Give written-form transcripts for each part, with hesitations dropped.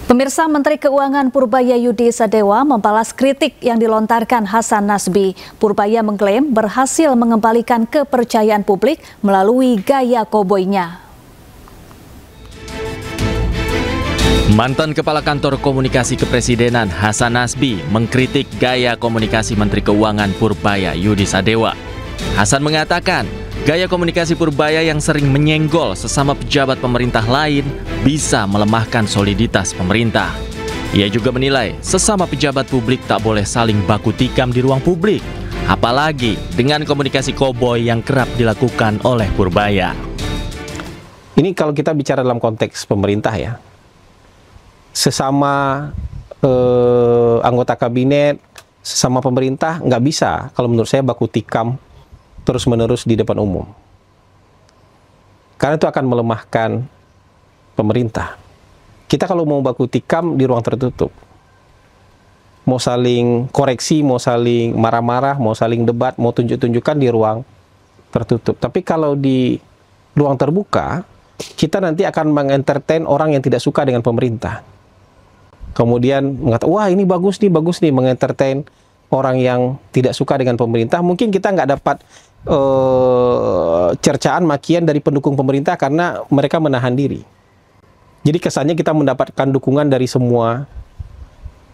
Pemirsa, Menteri Keuangan Purbaya Yudi Sadewa membalas kritik yang dilontarkan Hasan Nasbi. Purbaya mengklaim berhasil mengembalikan kepercayaan publik melalui gaya koboynya. Mantan Kepala Kantor Komunikasi Kepresidenan Hasan Nasbi mengkritik gaya komunikasi Menteri Keuangan Purbaya Yudi Sadewa. Hasan mengatakan, gaya komunikasi Purbaya yang sering menyenggol sesama pejabat pemerintah lain bisa melemahkan soliditas pemerintah. Ia juga menilai sesama pejabat publik tak boleh saling baku tikam di ruang publik, apalagi dengan komunikasi koboi yang kerap dilakukan oleh Purbaya. Ini kalau kita bicara dalam konteks pemerintah ya, sesama anggota kabinet, sesama pemerintah nggak bisa kalau menurut saya baku tikam terus-menerus di depan umum. Karena itu akan melemahkan pemerintah. Kita kalau mau baku tikam di ruang tertutup, mau saling koreksi, mau saling marah-marah, mau saling debat, mau tunjuk-tunjukkan di ruang tertutup. Tapi kalau di ruang terbuka, kita nanti akan mengentertain orang yang tidak suka dengan pemerintah. Kemudian mengatakan, wah ini bagus nih, mengentertain orang yang tidak suka dengan pemerintah. Mungkin kita nggak dapat cercaan, makian dari pendukung pemerintah karena mereka menahan diri. Jadi kesannya kita mendapatkan dukungan dari semua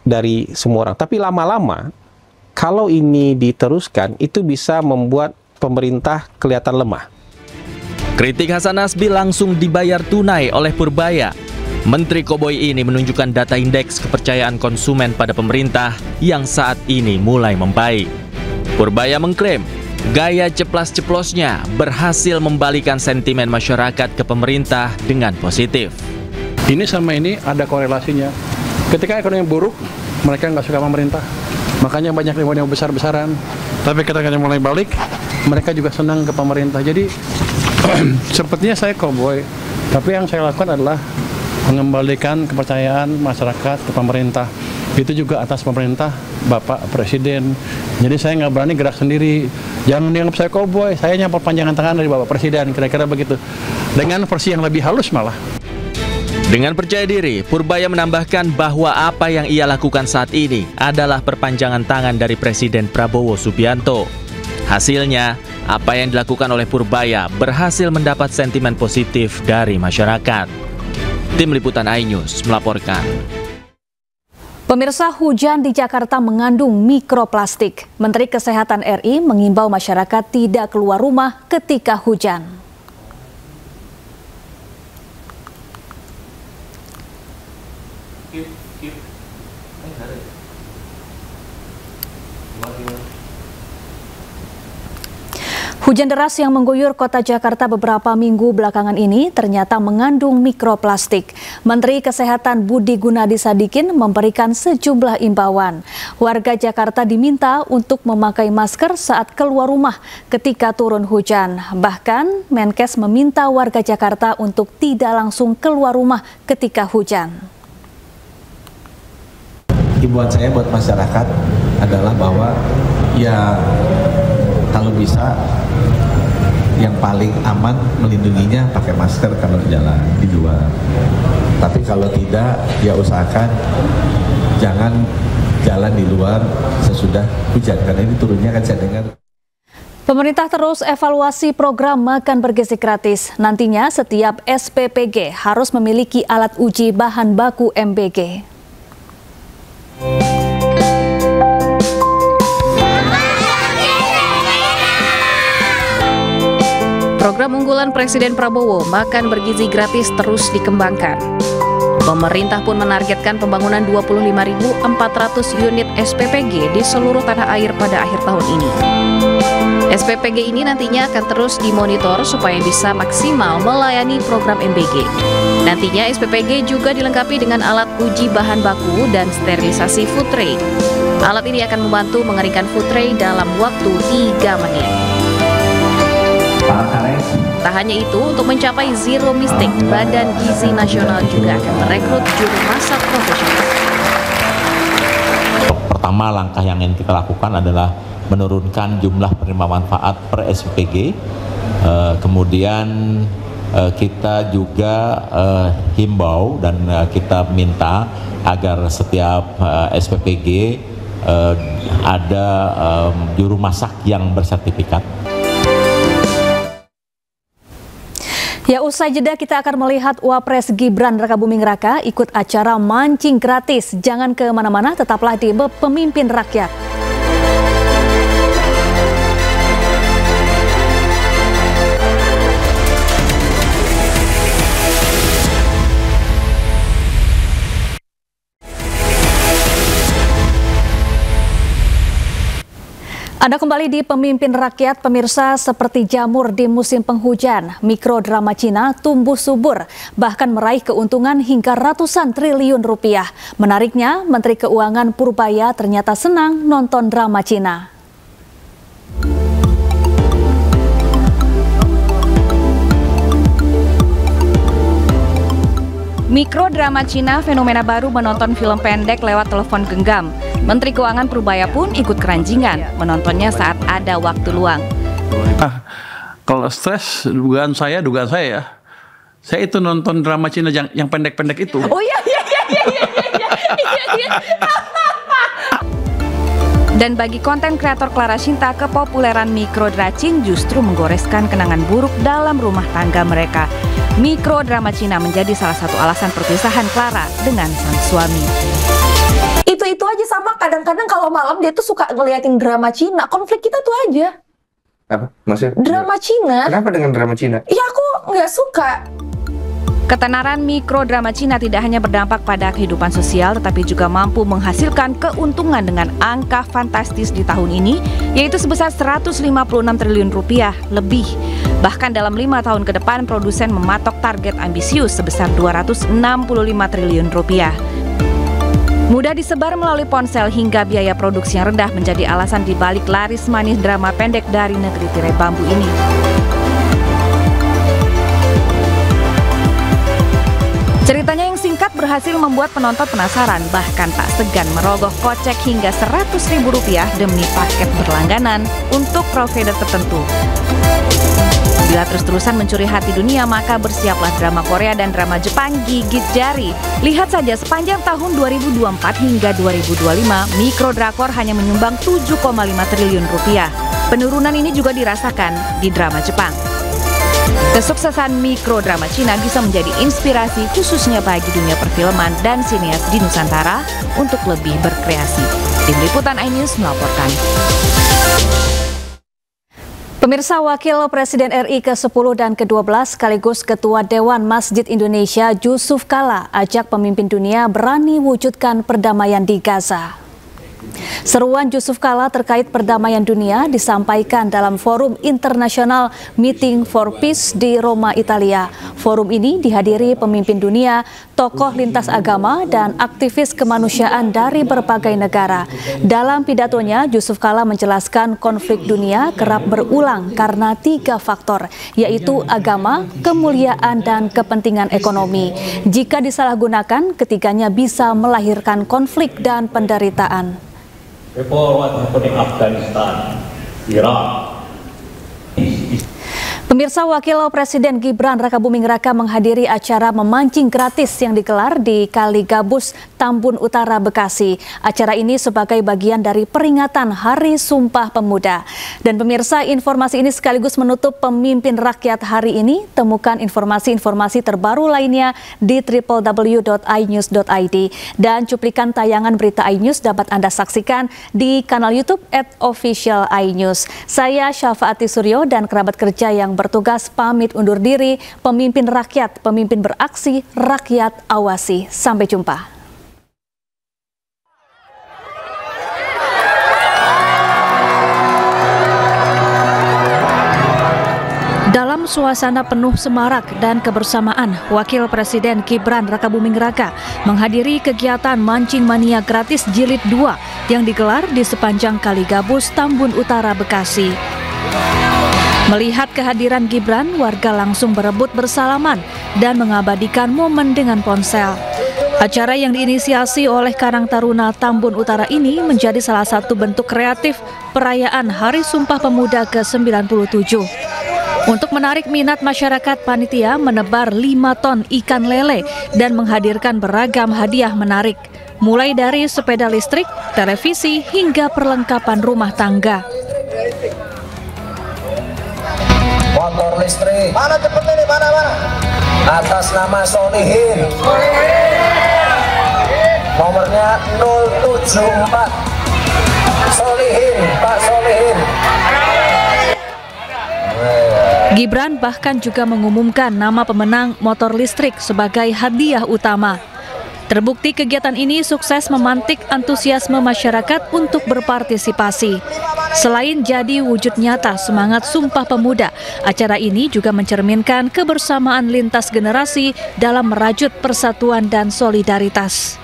orang. Tapi lama-lama kalau ini diteruskan itu bisa membuat pemerintah kelihatan lemah. Kritik Hasan Nasbi langsung dibayar tunai oleh Purbaya. Menteri Koboi ini menunjukkan data indeks kepercayaan konsumen pada pemerintah yang saat ini mulai membaik. Purbaya mengklaim gaya ceplas-ceplosnya berhasil membalikan sentimen masyarakat ke pemerintah dengan positif. Ini sama ini ada korelasinya. Ketika ekonomi buruk, mereka nggak suka pemerintah. Makanya banyak demo besar-besaran. Tapi ketika mulai balik, mereka juga senang ke pemerintah. Jadi sepertinya saya koboi. Tapi yang saya lakukan adalah mengembalikan kepercayaan masyarakat ke pemerintah. Itu juga atas pemerintah Bapak Presiden. Jadi saya nggak berani gerak sendiri. Jangan dianggap saya koboi, saya hanya perpanjangan tangan dari Bapak Presiden, kira-kira begitu. Dengan versi yang lebih halus malah. Dengan percaya diri, Purbaya menambahkan bahwa apa yang ia lakukan saat ini adalah perpanjangan tangan dari Presiden Prabowo Subianto. Hasilnya, apa yang dilakukan oleh Purbaya berhasil mendapat sentimen positif dari masyarakat. Tim Liputan iNews melaporkan. Pemirsa, hujan di Jakarta mengandung mikroplastik. Menteri Kesehatan RI mengimbau masyarakat tidak keluar rumah ketika hujan. Hujan deras yang mengguyur kota Jakarta beberapa minggu belakangan ini ternyata mengandung mikroplastik. Menteri Kesehatan Budi Gunadi Sadikin memberikan sejumlah imbauan. Warga Jakarta diminta untuk memakai masker saat keluar rumah ketika turun hujan. Bahkan Menkes meminta warga Jakarta untuk tidak langsung keluar rumah ketika hujan. Himbauan saya buat masyarakat adalah bahwa ya kalau bisa yang paling aman melindunginya pakai masker kalau jalan di luar. Tapi kalau tidak, ya usahakan jangan jalan di luar sesudah hujan, karena ini turunnya kan saya dengar. Pemerintah terus evaluasi program makan bergizi gratis. Nantinya setiap SPPG harus memiliki alat uji bahan baku MBG. Program unggulan Presiden Prabowo Makan Bergizi Gratis terus dikembangkan. Pemerintah pun menargetkan pembangunan 25.400 unit SPPG di seluruh tanah air pada akhir tahun ini. SPPG ini nantinya akan terus dimonitor supaya bisa maksimal melayani program MBG. Nantinya SPPG juga dilengkapi dengan alat uji bahan baku dan sterilisasi food tray. Alat ini akan membantu mengeringkan food tray dalam waktu 3 menit. Tak hanya itu, untuk mencapai zero mistake, Badan Gizi Nasional juga akan merekrut juru masak profesional. Pertama, langkah yang ingin kita lakukan adalah menurunkan jumlah penerima manfaat per SPPG, kemudian kita juga himbau dan kita minta agar setiap SPPG ada juru masak yang bersertifikat. Ya, usai jeda kita akan melihat Wapres Gibran Rakabuming Raka ikut acara mancing gratis. Jangan kemana-mana, tetaplah di Pemimpin Rakyat. Anda kembali di Pemimpin Rakyat, pemirsa. Seperti jamur di musim penghujan, mikrodrama Cina tumbuh subur, bahkan meraih keuntungan hingga ratusan triliun rupiah. Menariknya, Menteri Keuangan Purbaya ternyata senang nonton drama Cina. Mikrodrama Cina, fenomena baru menonton film pendek lewat telepon genggam. Menteri Keuangan Purbaya pun ikut keranjingan, menontonnya saat ada waktu luang. Kalau stres, dugaan saya ya, saya itu nonton drama Cina yang pendek-pendek itu. Oh iya. Dan bagi konten kreator Clara Sinta, kepopuleran mikrodracin justru menggoreskan kenangan buruk dalam rumah tangga mereka. Mikrodrama Cina menjadi salah satu alasan perpisahan Clara dengan sang suami. Itu aja, sama kadang-kadang kalau malam dia tuh suka ngeliatin drama Cina. Konflik kita tuh aja. Apa? Maksudnya? Drama Cina. Kenapa dengan drama Cina? Ya aku nggak suka. Ketenaran mikrodrama Cina tidak hanya berdampak pada kehidupan sosial, tetapi juga mampu menghasilkan keuntungan dengan angka fantastis di tahun ini, yaitu sebesar 156 triliun rupiah lebih. Bahkan dalam 5 tahun ke depan, produsen mematok target ambisius sebesar 265 triliun rupiah. Mudah disebar melalui ponsel hingga biaya produksi yang rendah menjadi alasan dibalik laris manis drama pendek dari negeri tirai bambu ini. Ceritanya yang singkat berhasil membuat penonton penasaran, bahkan tak segan merogoh kocek hingga Rp100.000 demi paket berlangganan untuk provider tertentu. Bila terus-terusan mencuri hati dunia, maka bersiaplah drama Korea dan drama Jepang gigit jari. Lihat saja, sepanjang tahun 2024 hingga 2025, mikrodrakor hanya menyumbang 7,5 triliun rupiah. Penurunan ini juga dirasakan di drama Jepang. Kesuksesan mikrodrama Cina bisa menjadi inspirasi khususnya bagi dunia perfilman dan sinias di Nusantara untuk lebih berkreasi. Tim Liputan iNews melaporkan. Pemirsa, Wakil Presiden RI ke-10 dan ke-12 sekaligus Ketua Dewan Masjid Indonesia Yusuf Kala ajak pemimpin dunia berani wujudkan perdamaian di Gaza. Seruan Yusuf Kala terkait perdamaian dunia disampaikan dalam Forum Internasional Meeting for Peace di Roma, Italia. Forum ini dihadiri pemimpin dunia, tokoh lintas agama, dan aktivis kemanusiaan dari berbagai negara. Dalam pidatonya, Yusuf Kala menjelaskan konflik dunia kerap berulang karena 3 faktor, yaitu agama, kemuliaan, dan kepentingan ekonomi. Jika disalahgunakan, ketiganya bisa melahirkan konflik dan penderitaan. Before what happened in Afghanistan, Iraq. Pemirsa, Wakil Presiden Gibran Rakabuming Raka menghadiri acara memancing gratis yang digelar di Kali Gabus, Tambun Utara, Bekasi. Acara ini sebagai bagian dari peringatan Hari Sumpah Pemuda. Dan pemirsa, informasi ini sekaligus menutup Pemimpin Rakyat hari ini. Temukan informasi-informasi terbaru lainnya di www.inews.id. Dan cuplikan tayangan berita iNews dapat Anda saksikan di kanal YouTube @official_inews. Saya Syafaati Suryo dan kerabat kerja yang bertugas pamit undur diri. Pemimpin Rakyat, pemimpin beraksi, rakyat awasi. Sampai jumpa. Dalam suasana penuh semarak dan kebersamaan, Wakil Presiden Gibran Rakabuming Raka menghadiri kegiatan Mancing Mania Gratis Jilid 2 yang digelar di sepanjang Kali Gabus, Tambun Utara, Bekasi. Melihat kehadiran Gibran, warga langsung berebut bersalaman dan mengabadikan momen dengan ponsel. Acara yang diinisiasi oleh Karang Taruna Tambun Utara ini menjadi salah satu bentuk kreatif perayaan Hari Sumpah Pemuda ke-97. Untuk menarik minat masyarakat, panitia menebar 5 ton ikan lele dan menghadirkan beragam hadiah menarik, mulai dari sepeda listrik, televisi, hingga perlengkapan rumah tangga. Motor listrik. Mana cepet ini? Mana? Atas nama Solihin. Nomornya 074. Solihin, Pak Solihin. Gibran bahkan juga mengumumkan nama pemenang motor listrik sebagai hadiah utama. Terbukti kegiatan ini sukses memantik antusiasme masyarakat untuk berpartisipasi. Selain jadi wujud nyata semangat Sumpah Pemuda, acara ini juga mencerminkan kebersamaan lintas generasi dalam merajut persatuan dan solidaritas.